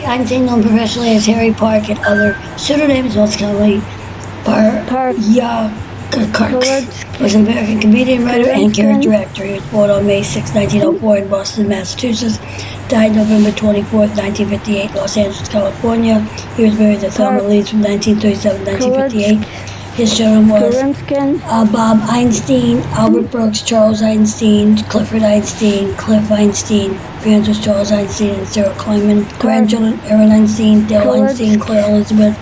Einstein, known professionally as Harry Park and other pseudonyms, most commonly Parkyakarkus, was an American comedian, writer, and character actor. He was born on May 6, 1904 in Boston, Massachusetts. Died November 24, 1958, Los Angeles, California. He was married to Thelma Leeds from 1937 to 1958. His children was Bob Einstein, Albert Brooks, Charles Einstein, Clifford Einstein, Cliff Einstein. Parents was Charles Einstein and Sarah Kleiman. Grandchildren: Aaron Einstein, Dale Einstein, Claire Elizabeth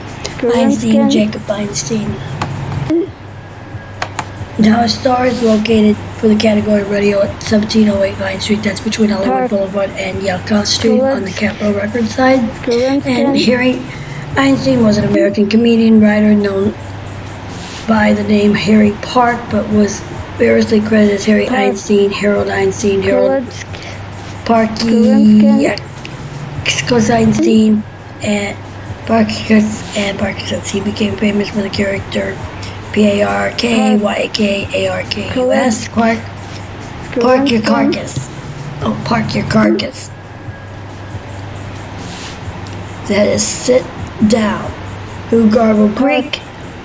Einstein, Jacob Einstein. Now, a star is located for the category of radio at 1708 Vine Street. That's between Hollywood Boulevard and Yalcott Street on the Capitol Records side. And Harry Einstein was an American comedian, writer known by the name Harry Park, but was variously credited as Harry Einstein, Harold Einstein, Harold Parkyakarkus Einstein, and Parkyakarkus. He became famous for the character Parkyakarkus. Parkyakarkus. Oh, Parkyakarkus. That is sit down. Who garbled Greek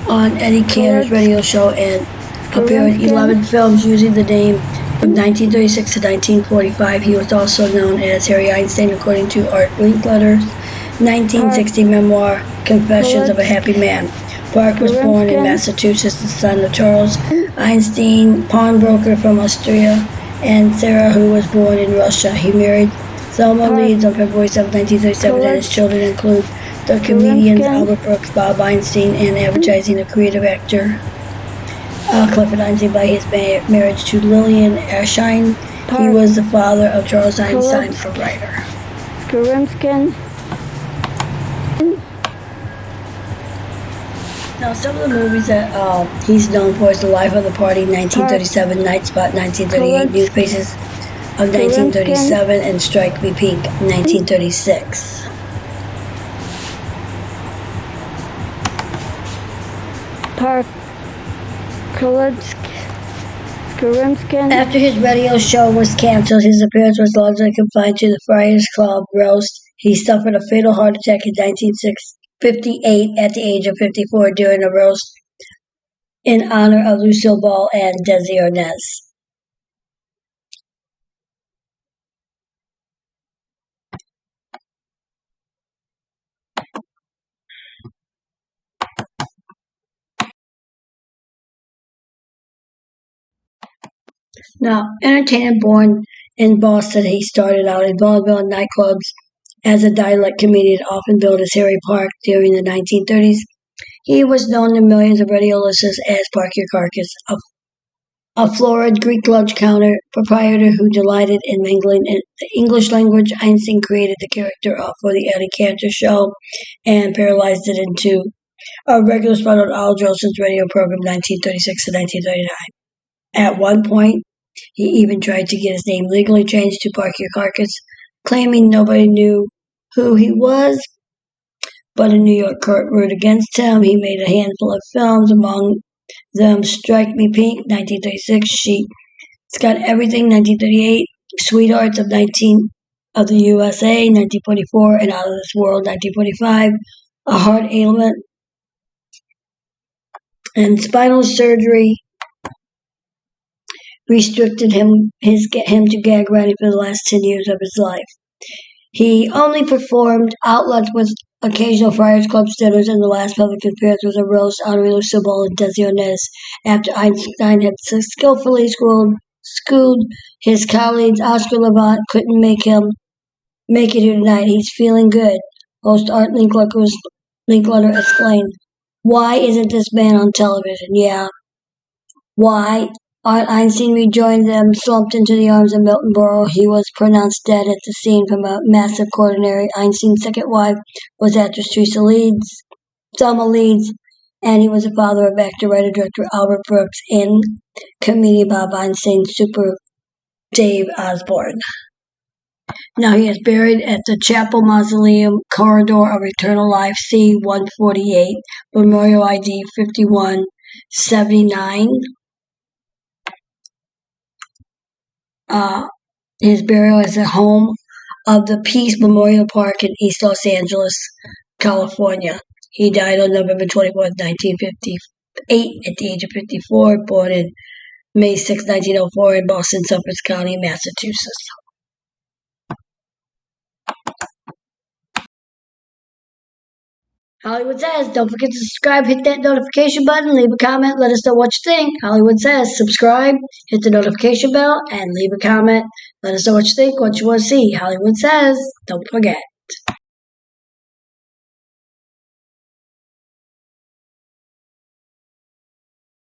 on Eddie Cantor's radio show and appeared in 11 films using the name from 1936 to 1945. He was also known as Harry Einstein, according to Art Linkletter's 1960 memoir, Confessions of a Happy Man. Park was born in Massachusetts, the son of Charles Einstein, pawnbroker from Austria, and Sarah, who was born in Russia. He married Thelma Leeds on February 7, 1937, and his children include the comedians Albert Brooks, Bob Einstein, and advertising and creative actor Clifford Einstein by his marriage to Lillian Erskine. He was the father of Charles Einstein, a writer. Now, some of the movies that he's known for is The Life of the Party, 1937, Night Spot, 1938, New Faces of 1937, and Strike Me Pink, 1936. After his radio show was canceled, his appearance was largely confined to the Friars Club roast. He suffered a fatal heart attack in 1958 at the age of 54 during a roast in honor of Lucille Ball and Desi Arnaz. Now, entertainer born in Boston, he started out in vaudeville nightclubs as a dialect comedian, often billed as Harry Park. During the 1930s, he was known to millions of radio listeners as Parkyakarkus, a florid Greek lunch counter proprietor who delighted in mingling in the English language. Einstein created the character for the Eddie Cantor show and paralyzed it into a regular spot on Al Jolson's radio program 1936 to 1939. At one point, he even tried to get his name legally changed to Parkyakarkus, claiming nobody knew who he was, but a New York court ruled against him. He made a handful of films, among them Strike Me Pink, 1936, She's Got Everything, 1938, Sweethearts of the USA, 1944, and Out of This World, 1945, A Heart Ailment, and spinal surgery restricted him to gag writing for the last 10 years of his life. He only performed outlets with occasional Friars Club dinners, and the last public appearance was a roast honoring Lucille Ball and Desi Arnaz after Einstein had skillfully schooled his colleagues. Oscar Levant couldn't make it here tonight. He's feeling good. Host Art Linkletter exclaimed, "Why isn't this man on television?" "Yeah. Why?" Art Einstein rejoined them, slumped into the arms of Milton Berle. He was pronounced dead at the scene from a massive coronary. Einstein's second wife was actress Thelma Leeds, and he was the father of actor, writer, director Albert Brooks and comedian Bob Einstein, Super Dave Osborne. Now he is buried at the Chapel Mausoleum, Corridor of Eternal Life, C-148, Memorial ID 5179. His burial is at home of the Peace Memorial Park in East Los Angeles, California. He died on November 24th, 1958 at the age of 54, born in May 6, 1904 in Boston, Suffolk County, Massachusetts. Hollywood Says, don't forget to subscribe, hit that notification button, leave a comment, let us know what you think. Hollywood Says, subscribe, hit the notification bell, and leave a comment. Let us know what you think, what you want to see. Hollywood Says, don't forget.